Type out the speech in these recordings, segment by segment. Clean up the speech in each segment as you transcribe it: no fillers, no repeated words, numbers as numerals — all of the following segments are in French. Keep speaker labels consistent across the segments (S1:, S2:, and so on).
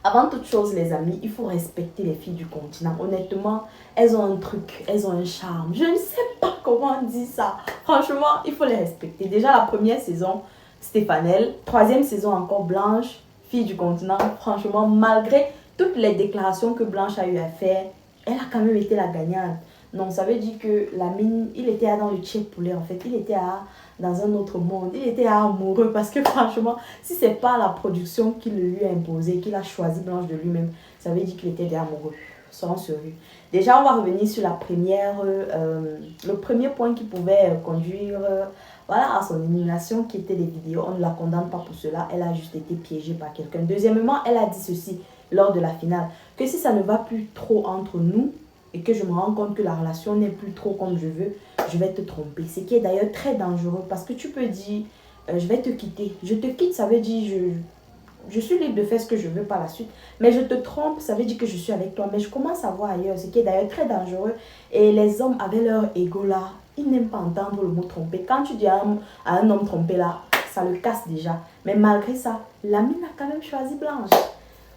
S1: Avant toute chose, les amis, il faut respecter les filles du continent. Honnêtement, elles ont un truc, elles ont un charme. Je ne sais pas comment on dit ça. Franchement, il faut les respecter. Déjà, la première saison, Stéphanelle. Troisième saison, encore Blanche, fille du continent. Franchement, malgré toutes les déclarations que Blanche a eu à faire, elle a quand même été la gagnante. Non, ça veut dire que Lamine, il était dans le tchèque poulet en fait. Il était dans un autre monde. Il était amoureux parce que franchement, si c'est pas la production qui le lui a imposé, qu'il a choisi Blanche de lui-même, ça veut dire qu'il était déjà amoureux. Soyons sérieux. Déjà, on va revenir sur la première, le premier point qui pouvait conduire voilà, à son élimination, qui était les vidéos. On ne la condamne pas pour cela. Elle a juste été piégée par quelqu'un. Deuxièmement, elle a dit ceci lors de la finale, que si ça ne va plus trop entre nous, et que je me rends compte que la relation n'est plus trop comme je veux, je vais te tromper. Ce qui est d'ailleurs très dangereux parce que tu peux dire, je vais te quitter. Je te quitte, ça veut dire, je suis libre de faire ce que je veux par la suite. Mais je te trompe, ça veut dire que je suis avec toi. Mais je commence à voir ailleurs, ce qui est d'ailleurs très dangereux. Et les hommes avec leur ego là, ils n'aiment pas entendre le mot tromper. Quand tu dis à un homme trompé là, ça le casse déjà. Mais malgré ça, Lamine a quand même choisi Blanche.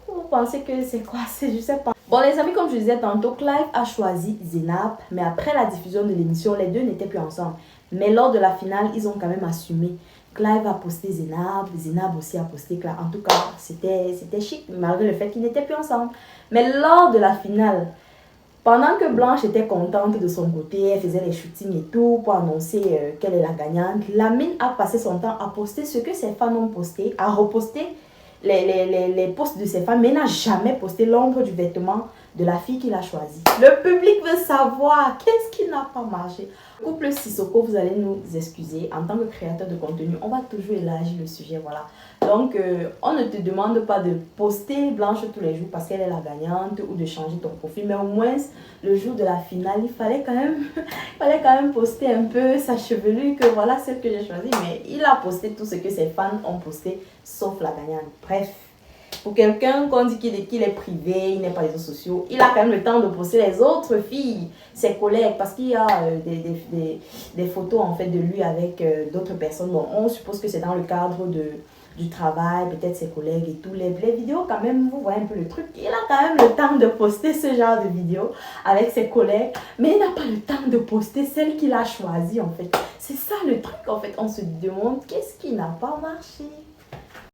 S1: Vous pensez que c'est quoi? C'est je sais pas. Bon les amis, comme je disais tantôt, Clive a choisi Zénab, mais après la diffusion de l'émission, les deux n'étaient plus ensemble. Mais lors de la finale, ils ont quand même assumé. Clive a posté Zénab, Zénab aussi a posté Clive. En tout cas, c'était chic, malgré le fait qu'ils n'étaient plus ensemble. Mais lors de la finale, pendant que Blanche était contente de son côté, elle faisait les shootings et tout pour annoncer qu'elle est la gagnante, Lamine a passé son temps à poster ce que ses fans ont posté, à reposter les posts de ses femmes, mais n'a jamais posté l'ombre du vêtement de la fille qu'il a choisie. Le public veut savoir qu'est-ce qui n'a pas marché. Couple Sissoko, vous allez nous excuser. En tant que créateur de contenu, on va toujours élargir le sujet, voilà. Donc, on ne te demande pas de poster Blanche tous les jours parce qu'elle est la gagnante ou de changer ton profil. Mais au moins, le jour de la finale, il fallait quand même poster un peu sa chevelure, que voilà celle que j'ai choisie. Mais il a posté tout ce que ses fans ont posté, sauf la gagnante. Bref, pour quelqu'un qu'on dit qu'il est privé, il n'est pas les réseaux sociaux, il a quand même le temps de poster les autres filles, ses collègues, parce qu'il y a des photos en fait de lui avec d'autres personnes. Bon, on suppose que c'est dans le cadre du travail, peut-être ses collègues et tout. Les vidéos quand même, vous voyez un peu le truc. Il a quand même le temps de poster ce genre de vidéos avec ses collègues, mais il n'a pas le temps de poster celle qu'il a choisie en fait. C'est ça le truc en fait. On se demande qu'est-ce qui n'a pas marché.